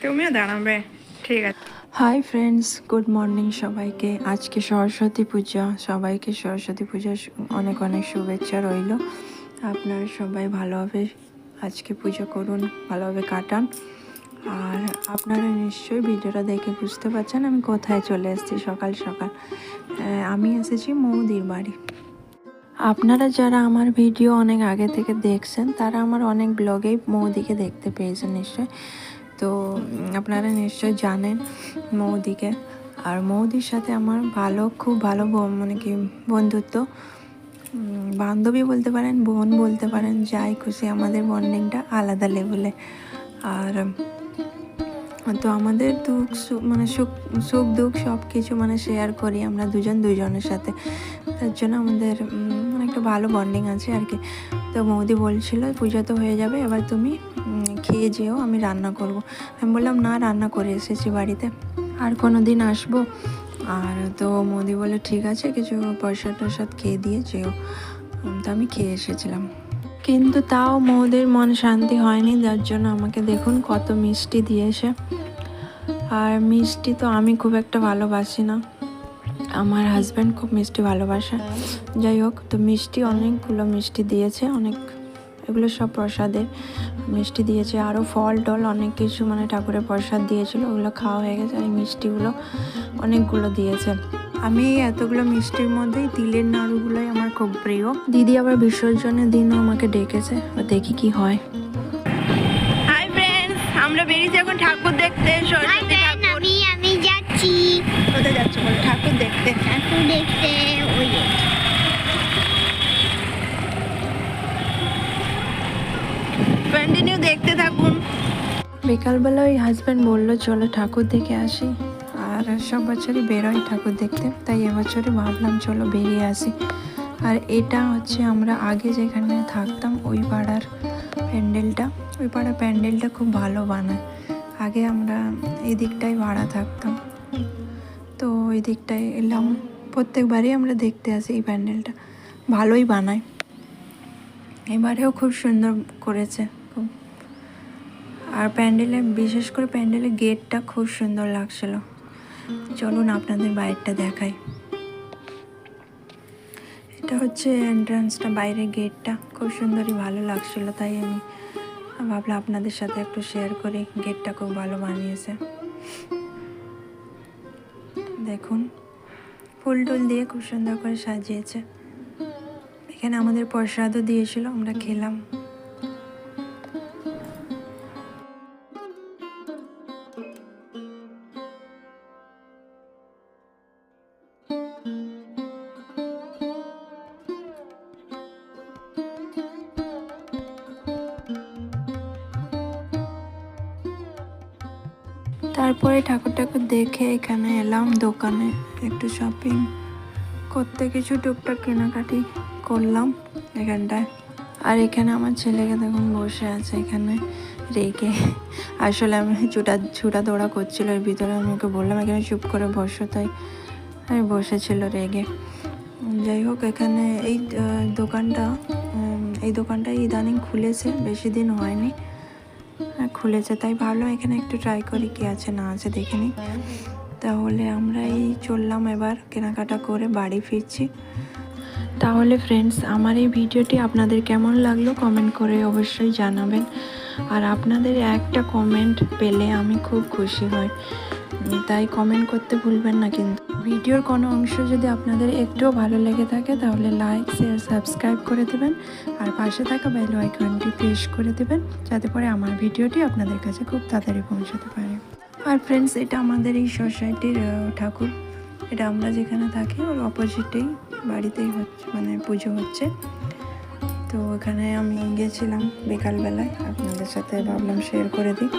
তুমিও দাঁড়াবে, ঠিক আছে। হাই ফ্রেন্ডস, গুড মর্নিং সবাইকে। আজকে সরস্বতী পূজা, সবাইকে সরস্বতী পূজার অনেক অনেক শুভেচ্ছা রইল। আপনারা সবাই ভালোভাবে আজকে পুজো করুন, ভালোভাবে কাটান। আর আপনারা নিশ্চয়ই ভিডিওটা দেখে বুঝতে পারছেন আমি কোথায় চলে এসেছি সকাল সকাল। আমি এসেছি মৌদির বাড়ি। আপনারা যারা আমার ভিডিও অনেক আগে থেকে দেখছেন তারা আমার অনেক ব্লগেই মৌদিকে দেখতে পেয়েছেন নিশ্চয়। তো আপনারা নিশ্চয় জানেন মৌদিকে। আর মৌদির সাথে আমার খুব ভালো মানে কি বন্ধুত্ব, বান্ধবী বলতে পারেন, বোন বলতে পারেন, যাই খুশি, আমাদের বন্ডিংটা আলাদা লেভেলে। আর তো আমাদের সুখ দুঃখ সব কিছু শেয়ার করি আমরা দুজনের সাথে। তার জন্য আমাদের একটা ভালো বন্ডিং আছে আর কি। তো মৌদি বলছিল পুজো তো হয়ে যাবে, এবার তুমি খেয়ে যেও, আমি রান্না করব। আমি বললাম না, রান্না করে এসেছি বাড়িতে, আর কোনো দিন আসবো। আর তো মৌদি বলে ঠিক আছে, কিছু প্রসাদ খেয়ে দিয়ে যেও। তো আমি খেয়ে এসেছিলাম, কিন্তু তাও মৌদের মন শান্তি হয়নি। যার জন্য আমাকে দেখুন কত মিষ্টি দিয়েছে। আর মিষ্টি তো আমি খুব একটা ভালোবাসি না, আমার হাজব্যান্ড খুব মিষ্টি ভালোবাসে। যাই হোক, তো অনেকগুলো মিষ্টি দিয়েছে, এগুলো সব প্রসাদের মিষ্টি দিয়েছে। আরও ফল টল অনেক কিছু ঠাকুরের প্রসাদ দিয়েছিল, ওগুলো খাওয়া হয়ে গেছে। আর মিষ্টিগুলো অনেকগুলো দিয়েছে। আমি এতগুলো মিষ্টির মধ্যেই তিলের নাড়ুগুলোই আমার খুব প্রিয়। দিদি আবার বিসর্জনের দিনও আমাকে ডেকেছে, দেখি কি হয়। হাই ফ্রেন্ডস, আমরা বেরিয়েছি এখন ঠাকুর দেখতে। সরস্বতী ঠাকুর। আমি যাচ্ছি। কোথায় যাচ্ছ বলো? ঠাকুর দেখতে। ওই কন্টিনিউ দেখতে থাকুন। বিকালবেলা ওই হাজব্যান্ড বললো চলো ঠাকুর দেখে আসি। আর সব বছরই বেরোয় ঠাকুর দেখতে, তাই এবছরে ভাবলাম চলো বেরিয়ে আসি। আর এটা হচ্ছে আমরা আগে যেখানে থাকতাম ওই পাড়ার প্যান্ডেলটা খুব ভালো বানায়। আগে আমরা এই দিকটায় ভাড়া থাকতাম, তো ওই দিকটায় এলাম। প্রত্যেকবারই আমরা দেখতে আসি, এই প্যান্ডেলটা ভালোই বানায়। এবারেও খুব সুন্দর করেছে খুব। আর বিশেষ করে প্যান্ডেলের গেটটা খুব সুন্দর লাগছিল। চলুন আপনাদের বাইরেটা দেখাই। এটা হচ্ছে এন্ট্রান্সটা, বাইরের গেটটা খুব সুন্দরই ভালো লাগছিল, তাই আমি ভাবলাম আপনাদের সাথে একটু শেয়ার করি। গেটটা খুব ভালো বানিয়েছে, দেখুন ফুল টুল দিয়ে খুব সুন্দর করে সাজিয়েছে। এখানে আমাদের প্রসাদও দিয়েছিল, আমরা খেলাম। তারপরে ঠাকুর দেখে এখানে এলাম দোকানে, একটু শপিং করতে, কিছু টুকটাক কেনাকাটি করলাম এখানটায়। আর এখানে আমার ছেলেকে দেখুন বসে আছে এখানে রেগে। আসলে আমি ছুটা দৌড়া করছিল এর ভিতরে, আমি ওকে বললাম এখানে চুপ করে বসো, তাই আমি বসেছিল রেগে। যাই হোক, এখানে এই দোকানটা ইদানিং খুলেছে, বেশি দিন হয়নি খুলেছে, তাই ভাবলাম এখানে একটু ট্রাই করি কি আছে না আছে দেখে নিই। তাহলে আমরা চললাম এবার কেনাকাটা করে বাড়ি ফিরছি। তাহলে ফ্রেন্ডস, আমার এই ভিডিওটি আপনাদের কেমন লাগলো কমেন্ট করে অবশ্যই জানাবেন। আর আপনাদের একটা কমেন্ট পেলে আমি খুব খুশি হই, তাই কমেন্ট করতে ভুলবেন না। কিন্তু ভিডিওর কোনো অংশ যদি আপনাদের একটুও ভালো লেগে থাকে তাহলে লাইক, শেয়ার, সাবস্ক্রাইব করে দেবেন। আর পাশে থাকা বেল আইকনটি প্রেস করে দেবেন, যাতে করে আমার ভিডিওটি আপনাদের কাছে খুব তাড়াতাড়ি পৌঁছাতে পারে। আর ফ্রেন্ডস, এটা আমাদের এই সোসাইটির ঠাকুর। এটা আমরা যেখানে থাকি ওর অপোজিটেই বাড়িতেই হচ্ছে, পুজো হচ্ছে। তো ওখানে আমি গেছিলাম বিকালবেলায়, আপনাদের সাথে ভাবলাম শেয়ার করে দিই।